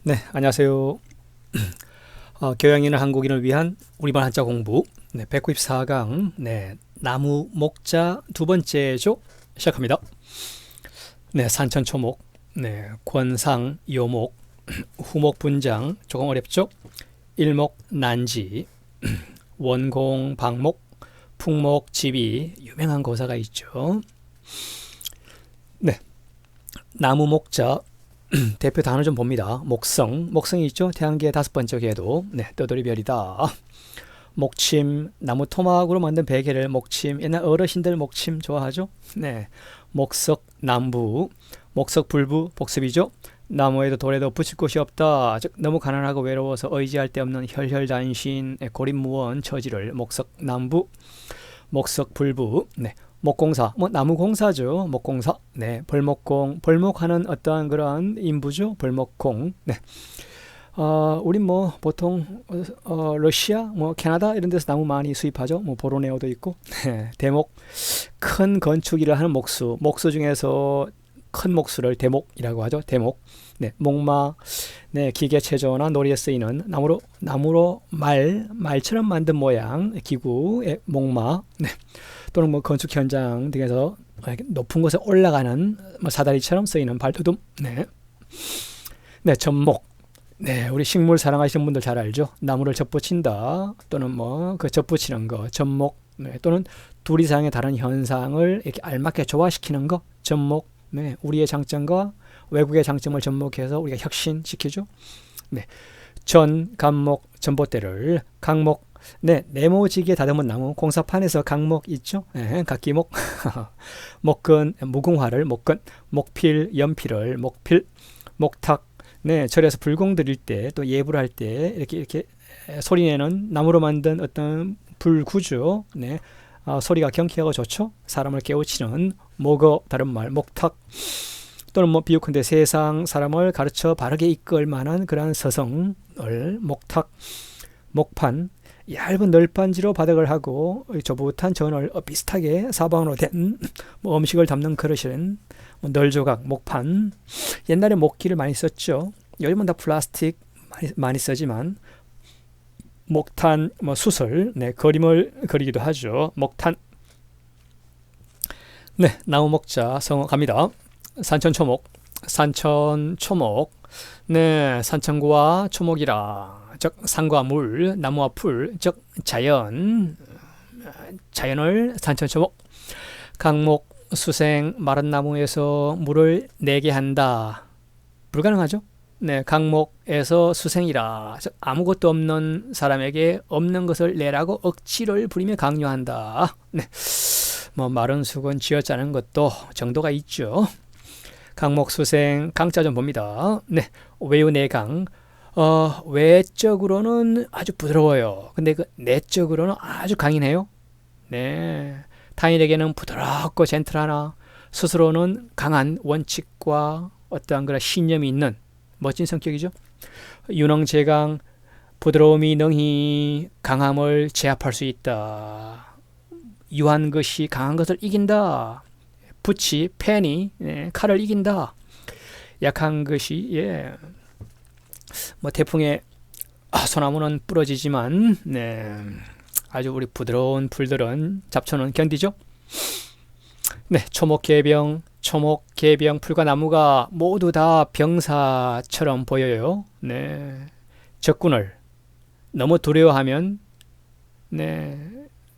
네, 안녕하세요. 교양인은 한국인을 위한 우리말 한자 공부 194강 나무 목자 두 번째 조 시작합니다. 산천초목, 권상, 요목, 후목 분장 조금 어렵죠? 일목 난지, 원공 방목, 풍목 지비 유명한 고사가 있죠. 나무 목자 대표 단어 좀 봅니다. 목성이 있죠. 태양계의 다섯 번째 궤도. 떠돌이별이다. 목침, 나무 토막으로 만든 베개를 목침. 옛날 어르신들 목침 좋아하죠. 목석, 남부, 목석 불부 복습이죠. 나무에도 돌에도 붙일 곳이 없다. 즉 너무 가난하고 외로워서 의지할 데 없는 혈혈단신 고립무원 처지를 목석 남부, 목석 불부. 목공사, 나무공사죠. 목공사. 벌목공, 벌목하는 어떠한 그러한 인부죠. 벌목공. 우린 보통 러시아, 캐나다 이런 데서 나무 많이 수입하죠. 보로네오도 있고. 대목, 큰 건축 일을 하는 목수. 목수 중에서 큰 목수를 대목이라고 하죠. 대목. 목마, 기계 체조나 놀이에 쓰이는 나무로 말처럼 만든 모양 기구의 목마. 또는 건축 현장 등에서 높은 곳에 올라가는 사다리처럼 쓰이는 발도둠. 접목. 우리 식물 사랑하시는 분들 잘 알죠. 나무를 접붙인다. 또는 그 접붙이는 거. 접목. 또는 둘 이상의 다른 현상을 이렇게 알맞게 조화시키는 거. 접목. 우리의 장점과 외국의 장점을 접목해서 우리가 혁신시키죠. 감목, 전봇대를 강목. 네모지게 다듬은 나무 공사판에서 강목 있죠. 각기목. 목근 무궁화를 목근, 목필 연필을 목필, 목탁. 절에서 불공 드릴 때 또 예불 할 때 이렇게 소리내는 나무로 만든 어떤 불구죠. 소리가 경쾌하고 좋죠. 사람을 깨우치는 목어 다른 말 목탁. 또는 비유컨대 세상 사람을 가르쳐 바르게 이끌 만한 그러한 서성을 목탁. 목판, 얇은 널판지로 바닥을 하고 조붓한 전을 비슷하게 사방으로 된 음식을 담는 그릇은 널조각, 목판. 옛날에 목기를 많이 썼죠. 요즘은 다 플라스틱 많이 쓰지만 목탄, 수설, 그림을 그리기도 하죠. 목탄. 나무 목자 성어 갑니다. 산천초목, 산천초목. 산천구와 초목이라. 즉 산과 물, 나무와 풀, 즉 자연을 산천초목. 강목, 수생, 마른 나무에서 물을 내게 한다. 불가능하죠? 강목에서 수생이라. 즉 아무것도 없는 사람에게 없는 것을 내라고 억지를 부리며 강요한다. 마른 수건 쥐어짜는 것도 정도가 있죠. 강목, 수생, 강자 좀 봅니다. 외유내강. 외적으로는 아주 부드러워요. 근데 그 내적으로는 아주 강인해요. 타인에게는 부드럽고 젠틀하나 스스로는 강한 원칙과 어떠한 그런 신념이 있는 멋진 성격이죠. 유능재강, 부드러움이 능히 강함을 제압할 수 있다. 유한 것이 강한 것을 이긴다. 붓이, 펜이 칼을 이긴다. 약한 것이 태풍에 소나무는 부러지지만 아주 우리 부드러운 풀들은 잡초는 견디죠. 초목, 개병, 풀과 나무가 모두 다 병사처럼 보여요. 적군을 너무 두려워하면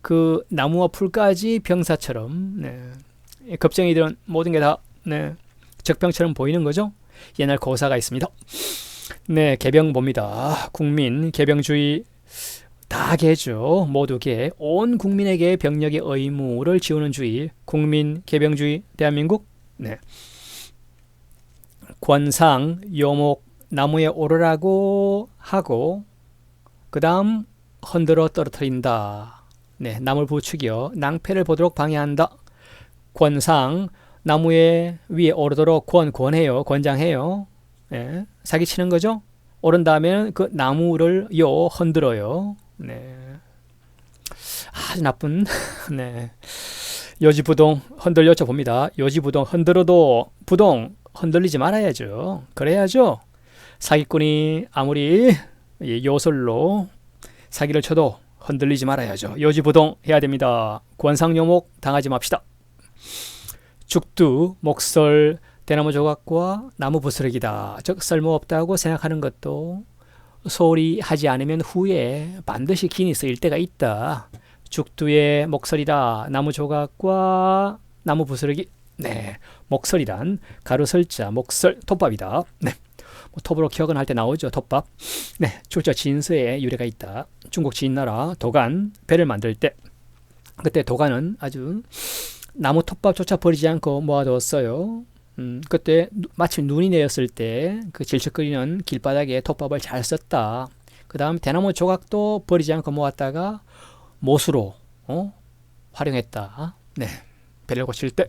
그 나무와 풀까지 병사처럼 겁쟁이들은 모든 게 다 적병처럼 보이는 거죠. 옛날 고사가 있습니다. 개병 봅니다. 국민, 개병주의 다 개죠. 모두 개. 온 국민에게 병력의 의무를 지우는 주의. 국민, 개병주의, 대한민국. 권상, 요목, 나무에 오르라고 하고 그 다음 흔들어 떨어뜨린다. 나무를 부추겨 낭패를 보도록 방해한다. 권상, 나무에 위에 오르도록 권해요. 권장해요. 사기치는 거죠. 오른 다음에는 그 나무를 흔들어요. 아주 나쁜. 요지부동 흔들려 봅니다. 요지부동 흔들어도 부동 흔들리지 말아야죠. 그래야죠. 사기꾼이 아무리 요술로 사기를 쳐도 흔들리지 말아야죠. 요지부동 해야 됩니다. 권상요목 당하지 맙시다. 죽두, 목설, 대나무 조각과 나무 부스러기다. 즉 쓸모없다고 생각하는 것도 소홀히 하지 않으면 후에 반드시 기니 쓰일 때가 있다. 죽두의 목설이다. 나무 조각과 나무 부스러기. 네, 목설이란 가루설자 목설 톱밥이다. 네, 뭐 톱으로 기억은 할 때 나오죠. 톱밥. 네, 출처 진서에 유래가 있다. 중국 진나라 도간 배를 만들 때 그때 도간은 아주 나무 톱밥조차 버리지 않고 모아두었어요. 그때 마침 눈이 내렸을 때 그 질척거리는 길바닥에 톱밥을 잘 썼다. 그 다음 대나무 조각도 버리지 않고 모았다가 못으로 활용했다. 네, 배를 고칠 때.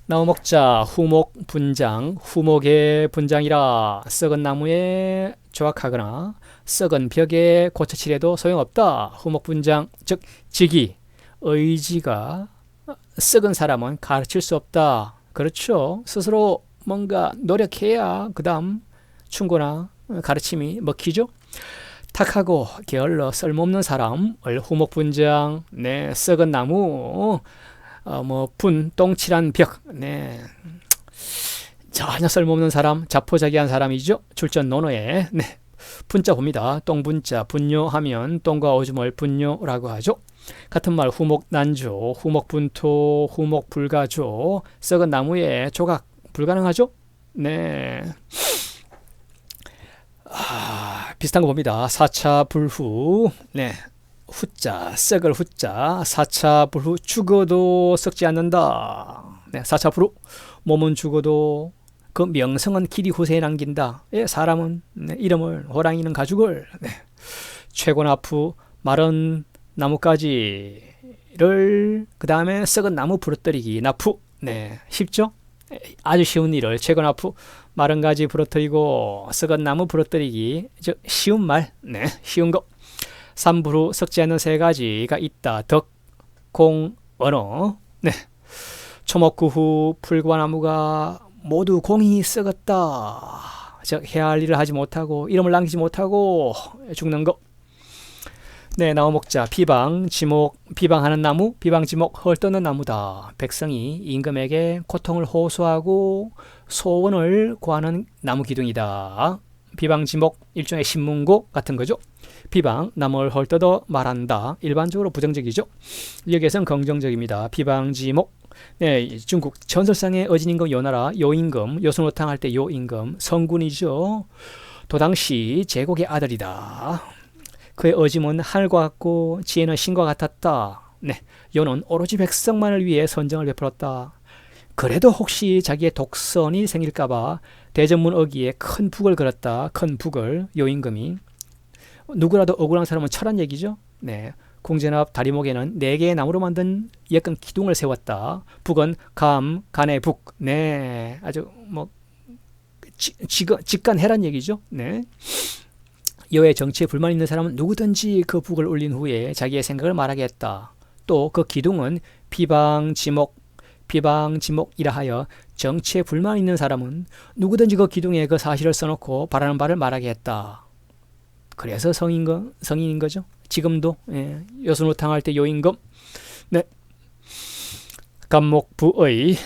나무 먹자 후목 분장. 후목의 분장이라 썩은 나무에 조각하거나 썩은 벽에 고쳐칠해도 소용없다. 후목 분장 즉 직이 의지가 썩은 사람은 가르칠 수 없다. 그렇죠. 스스로 뭔가 노력해야 그 다음 충고나 가르침이 먹히죠. 탁하고 게을러 쓸모없는 사람을 후목분장. 네, 썩은 나무, 똥칠한 벽. 네, 전혀 쓸모없는 사람, 자포자기한 사람이죠. 출전 논어에. 네, 분자 봅니다. 똥분자, 분뇨하면 똥과 오줌을 분뇨라고 하죠. 같은 말 후목난조, 후목분토, 후목불가조. 썩은 나무에 조각 불가능하죠? 네. 비슷한 거 봅니다. 사차불후. 네. 후자, 썩을 후자. 사차불후. 죽어도 썩지 않는다. 네. 사차불후. 몸은 죽어도 그 명성은 길이 후세에 남긴다. 예, 사람은 네, 이름을, 호랑이는 가죽을. 네. 최고나프 마른 나뭇가지를 그 다음에 썩은 나무 부러뜨리기. 나프. 네, 쉽죠? 아주 쉬운 일을 최고나프 마른 가지 부러뜨리고 썩은 나무 부러뜨리기. 즉 쉬운 말. 네, 쉬운 거. 삼부로 썩지 않는 세 가지가 있다. 덕, 공, 언어. 네. 초목구후 풀과 나무가 모두 공이 썩었다. 즉 해야 할 일을 하지 못하고 이름을 남기지 못하고 죽는 거. 네, 나무 먹자. 비방, 지목, 비방하는 나무, 비방지목, 헐떠는 나무다. 백성이 임금에게 고통을 호소하고 소원을 구하는 나무 기둥이다. 비방지목, 일종의 신문고 같은 거죠. 비방, 남을 헐떠더 말한다. 일반적으로 부정적이죠. 여기에서는 긍정적입니다. 비방지목. 네, 중국 전설상의 어진임금 요나라 요임금, 요순호탕 할 때 요임금, 성군이죠. 도당시 제국의 아들이다. 그의 어짐은 하늘과 같고 지혜는 신과 같았다. 네, 요는 오로지 백성만을 위해 선정을 베풀었다. 그래도 혹시 자기의 독선이 생길까봐 대전문 어기에 큰 북을 걸었다. 큰 북을 요임금이. 누구라도 억울한 사람은 철한 얘기죠. 네, 궁전 앞 다리목에는 4개의 나무로 만든 예쁜 기둥을 세웠다. 북은 간의 북. 네, 아주 직간해란 얘기죠. 네. 여의 정치에 불만 있는 사람은 누구든지 그 북을 올린 후에 자기의 생각을 말하게 했다. 또 그 기둥은 비방지목이라 하여 정치에 불만 있는 사람은 누구든지 그 기둥에 그 사실을 써놓고 바라는 바를 말하게 했다. 그래서 성인인 거죠. 지금도 요순호탕 할 때 요임금. 네. 간목부의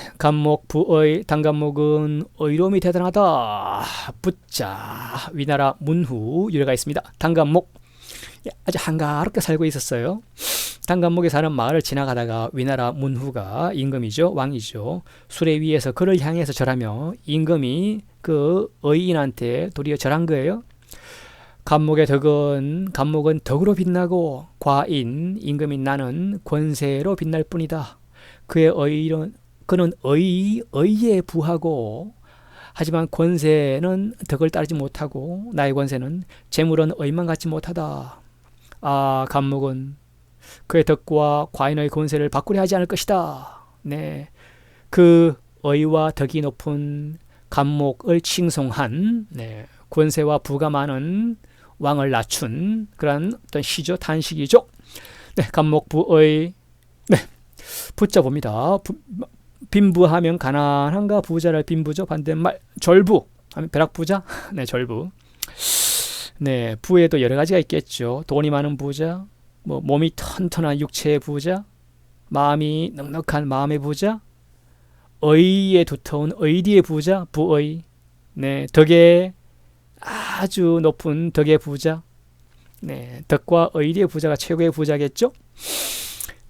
단간목은 의로움이 대단하다. 붙자 위나라 문후 유래가 있습니다. 단간목 아주 한가롭게 살고 있었어요. 단간목에 사는 마을을 지나가다가 위나라 문후가 임금이죠. 왕이죠. 수레 위에서 그를 향해서 절하며 임금이 그 의인한테 도리어 절한 거예요. 간목은 덕으로 빛나고 과인 임금인 나는 권세로 빛날 뿐이다. 그는 의에 부하고 하지만 권세는 덕을 따르지 못하고 나의 권세는 재물은 의만 갖지 못하다. 간목은 그의 덕과 과인의 권세를 바꾸려 하지 않을 것이다. 네, 그 의와 덕이 높은 간목을 칭송한 권세와 부가 많은 왕을 낮춘 그런 어떤 시죠. 탄식이죠. 네, 간목부의 붙잡봅니다. 빈부하면 가난한가 부자를 빈부죠. 반대말 절부. 하면 벼락부자? 네, 절부. 네, 부에도 여러 가지가 있겠죠. 돈이 많은 부자, 뭐 몸이 튼튼한 육체의 부자, 마음이 넉넉한 마음의 부자, 의에 두터운 의리의 부자, 부의. 네, 덕에 아주 높은 덕의 부자. 네, 덕과 의리의 부자가 최고의 부자겠죠.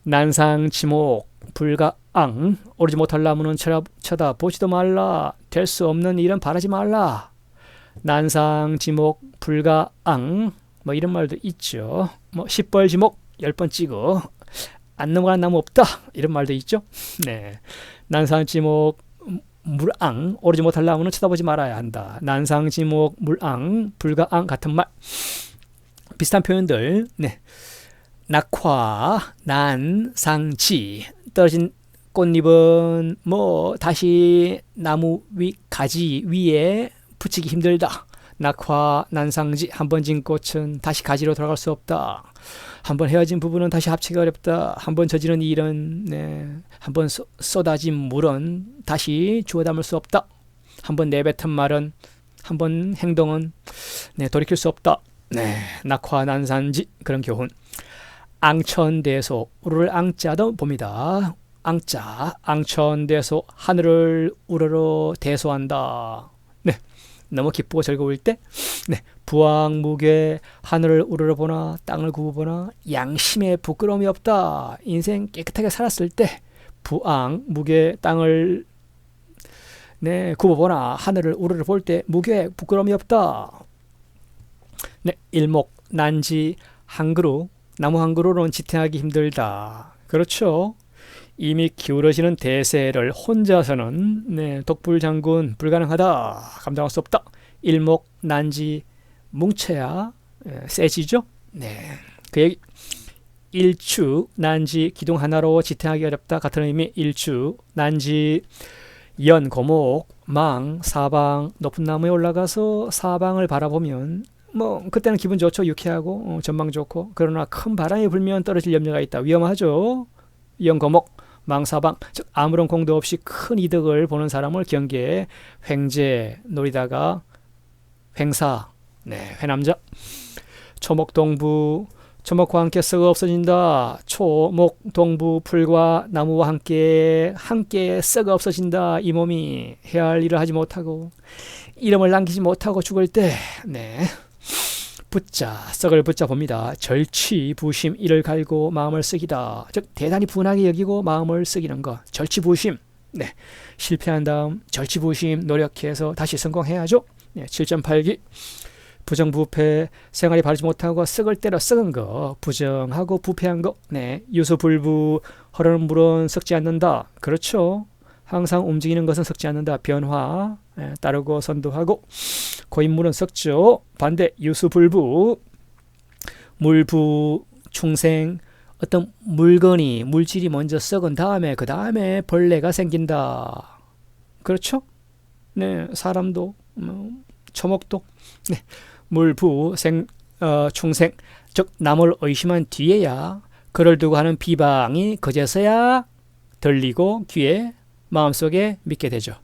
난상지목 불가앙 오르지 못할 나무는 쳐다보지도 말라. 될 수 없는 일은 바라지 말라. 난상지목 불가앙 뭐 이런 말도 있죠. 뭐 10벌지목 10번 찍어 안 넘어가는 나무 없다 이런 말도 있죠. 네, 난상지목 물앙 오르지 못할 나무는 쳐다보지 말아야 한다. 난상지목 물앙 불가앙 같은 말 비슷한 표현들. 네, 낙화 난상지 떨어진 꽃잎은 뭐 다시 나무 위 가지 위에 붙이기 힘들다. 낙화 난상지 한번 진 꽃은 다시 가지로 돌아갈 수 없다. 한번 헤어진 부부는 다시 합치기 어렵다. 한번 저지른 일은 네, 한번 쏟아진 물은 다시 주워 담을 수 없다. 한번 내뱉은 말은 한번 행동은 네, 돌이킬 수 없다. 네, 낙화 난상지 그런 교훈. 앙천대소 우르를 앙자도 봅니다. 앙자 앙천대소 하늘을 우러러 대소한다. 네, 너무 기쁘고 즐거울 때 네, 부왕무괴 하늘을 우러러 보나 땅을 굽어보나 양심에 부끄러움이 없다. 인생 깨끗하게 살았을 때 부왕무괴 땅을 네, 굽어보나 하늘을 우러러 볼 때 무괴 부끄러움이 없다. 네, 일목 난지 한 그루 나무 한 그루로는 지탱하기 힘들다. 그렇죠. 이미 기울어지는 대세를 혼자서는 네, 독불장군 불가능하다. 감당할 수 없다. 일목 난지 뭉쳐야 세지죠. 네, 그 얘기. 일추 난지 기둥 하나로 지탱하기 어렵다. 같은 의미 일추 난지 연 고목 망 사방 높은 나무에 올라가서 사방을 바라보면 뭐 그때는 기분 좋죠. 유쾌하고 전망 좋고. 그러나 큰 바람이 불면 떨어질 염려가 있다. 위험하죠. 연거목 망사방 즉 아무런 공도 없이 큰 이득을 보는 사람을 경계에 횡재 노리다가 횡사 네, 회남자. 초목동부 초목과 함께 썩어 없어진다. 초목동부 풀과 나무와 함께 썩어 없어진다. 이 몸이 해야 할 일을 하지 못하고 이름을 남기지 못하고 죽을 때 네, 붙자 썩을 붙자 봅니다. 절치부심 이를 갈고 마음을 쓰기다. 즉 대단히 분하게 여기고 마음을 쓰기는 거. 절치부심. 네, 실패한 다음 절치부심 노력해서 다시 성공해야죠. 네, 7.8기 부정부패 생활이 바르지 못하고 썩을 때로 썩은 거 부정하고 부패한 거. 네, 유수불부 흐르는 물은 썩지 않는다. 그렇죠. 항상 움직이는 것은 썩지 않는다. 변화 따르고 선도하고. 고인물은 썩죠. 반대 유수불부 물부 충생 어떤 물건이 물질이 먼저 썩은 다음에 그 다음에 벌레가 생긴다. 그렇죠. 네, 사람도 초목도 네, 물부 충생 즉 남을 의심한 뒤에야 그를 두고 하는 비방이 그제서야 들리고 귀에 마음속에 믿게 되죠.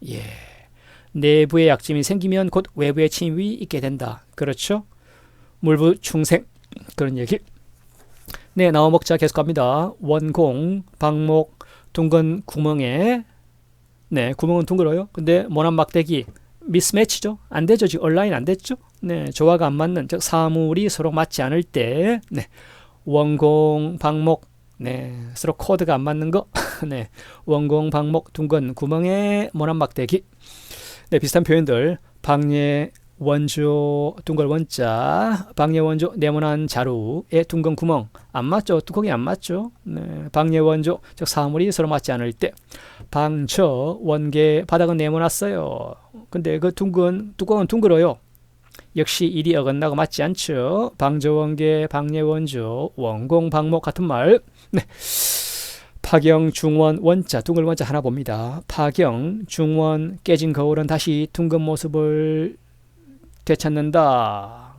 예, 내부의 약점이 생기면 곧 외부의 침입이 있게 된다. 그렇죠. 물부 충생 그런 얘기. 네, 나와 먹자 계속 갑니다. 원공 방목 둥근 구멍에 네, 구멍은 둥글어요. 근데 모난 막대기 미스매치죠. 안 되죠. 지금 온라인 안 됐죠. 네, 조화가 안 맞는 즉 사물이 서로 맞지 않을 때 네, 원공 방목 네, 서로 코드가 안 맞는 거. 네, 원공 방목 둥근 구멍에 모난 막대기. 네, 비슷한 표현들. 방예 원조 둥글 원자 방예 원조 네모난 자루에 둥근 구멍 안 맞죠. 뚜껑이 안 맞죠. 네, 방예 원조 즉 사물이 서로 맞지 않을 때. 방처 원계 바닥은 네모났어요. 근데 그 둥근 뚜껑은 둥글어요. 역시 일이 어긋나고 맞지 않죠. 방저원계 방예원조 원공 방목 같은 말. 네, 파경 중원 원자 둥글 원자 하나 봅니다. 파경 중원 깨진 거울은 다시 둥근 모습을 되찾는다.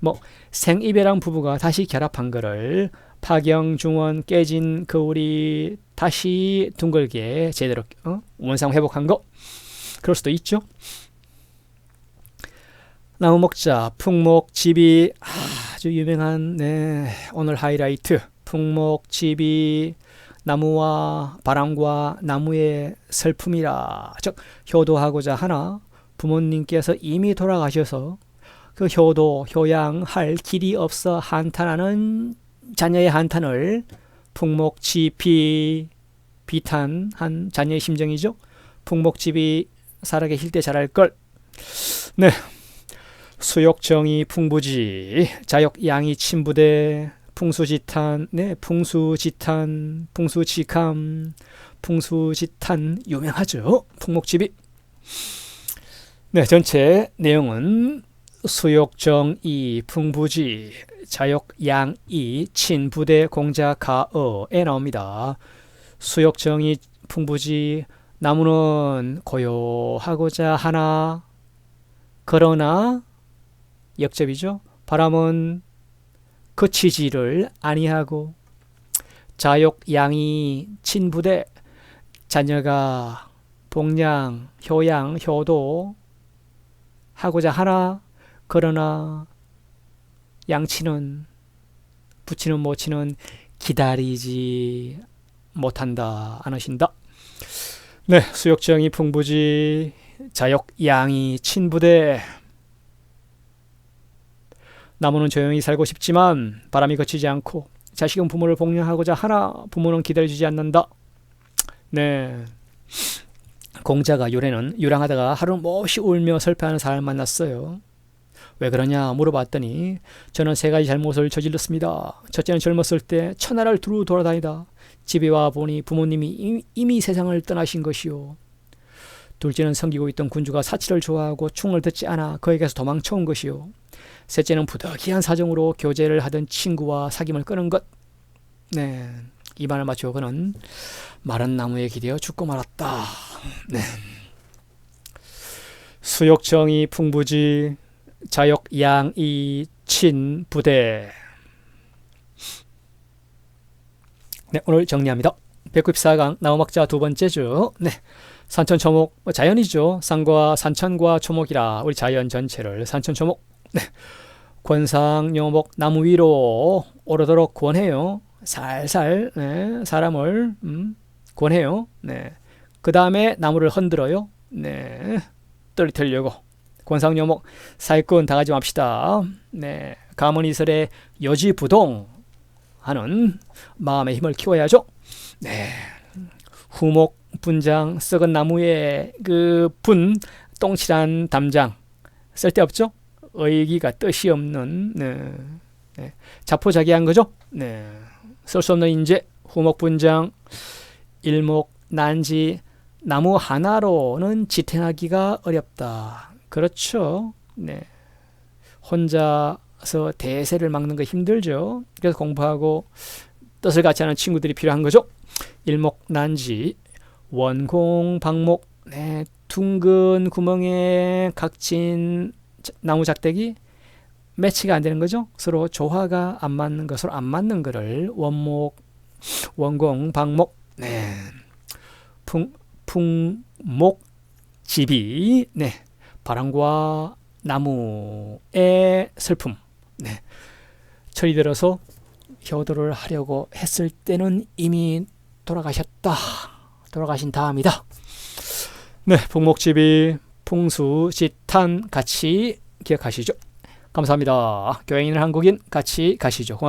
뭐 생이별한 부부가 다시 결합한 거를 파경 중원 깨진 거울이 다시 둥글게 제대로 원상 회복한 거. 그럴 수도 있죠. 나무 먹자. 풍목지비. 아주 유명한 오늘 하이라이트. 풍목지비. 나무와 바람과 나무의 슬픔이라. 즉 효도하고자 하나 부모님께서 이미 돌아가셔서 그 효양할 길이 없어 한탄하는 자녀의 한탄을 풍목지비 비탄한 자녀의 심정이죠. 풍목지비 살아계실 때 잘할 걸. 네. 수욕정이 풍부지. 자욕양이 친부대. 풍수지탄, 풍수지탄, 풍수지감, 풍수지탄 유명하죠. 풍목지비. 네, 전체 내용은 수욕정이 풍부지, 자욕양이 친부대 공자가어에 나옵니다. 수욕정이 풍부지, 나무는 고요하고자 하나, 그러나 역접이죠. 바람은 그치지를 아니하고, 자욕양이 친부대, 자녀가 복양, 효양, 효도 하고자 하나, 그러나 양치는 부치는 모치는 기다리지 못한다, 안 하신다. 네, 수욕정이 풍부지, 자욕양이 친부대. 나무는 조용히 살고 싶지만 바람이 거치지 않고, 자식은 부모를 복양하고자 하나 부모는 기다려주지 않는다. 네, 공자가 유랑하다가 하루 몹시 울며 슬퍼하는 사람을 만났어요. 왜 그러냐 물어봤더니 저는 3가지 잘못을 저질렀습니다. 첫째는 젊었을 때 천하를 두루 돌아다니다 집에 와 보니 부모님이 이미 세상을 떠나신 것이요. 둘째는 섬기고 있던 군주가 사치를 좋아하고 충을 듣지 않아 그에게서 도망쳐온 것이요. 셋째는 부득이한 사정으로 교제를 하던 친구와 사귐을 끊은 것. 네, 이 말을 마치고 그는 마른 나무에 기대어 죽고 말았다. 네. 수욕정이 풍부지, 자욕양이 친부대. 네, 오늘 정리합니다. 194강 나무막자 2번째죠. 네, 산천초목, 자연이죠. 산과 산천과 초목이라 우리 자연 전체를 산천초목. 네, 권상묘목 나무 위로 오르도록 권해요. 살살 사람을 권해요. 네, 그 다음에 나무를 흔들어요. 네, 떨어뜨리려고. 권상묘목 사기꾼 당하지 맙시다. 네, 가문이설의 여지부동 하는 마음의 힘을 키워야죠. 네, 후목 분장, 썩은 나무에 그 분 똥칠한 담장, 쓸데없죠. 의기가 뜻이 없는 자포자기한 거죠. 네, 쓸 수 없는 인재, 후목 분장, 일목 난지, 나무 하나로는 지탱하기가 어렵다. 그렇죠. 네, 혼자서 대세를 막는 거 힘들죠. 그래서 공부하고 뜻을 같이 하는 친구들이 필요한 거죠. 일목난지, 원공방목, 네, 둥근 구멍에 각진 나무 작대기 매치가 안 되는 거죠. 서로 조화가 안 맞는 거, 서로 안 맞는 거를 원목, 원공방목, 네, 풍목지비, 네, 바람과 나무의 슬픔. 네, 철이 들어서 효도를 하려고 했을 때는 이미 돌아가신 다음이다. 네, 풍목지비, 풍수지탄 같이 기억하시죠. 감사합니다. 교양있는 한국인 같이 가시죠. 고맙습니다.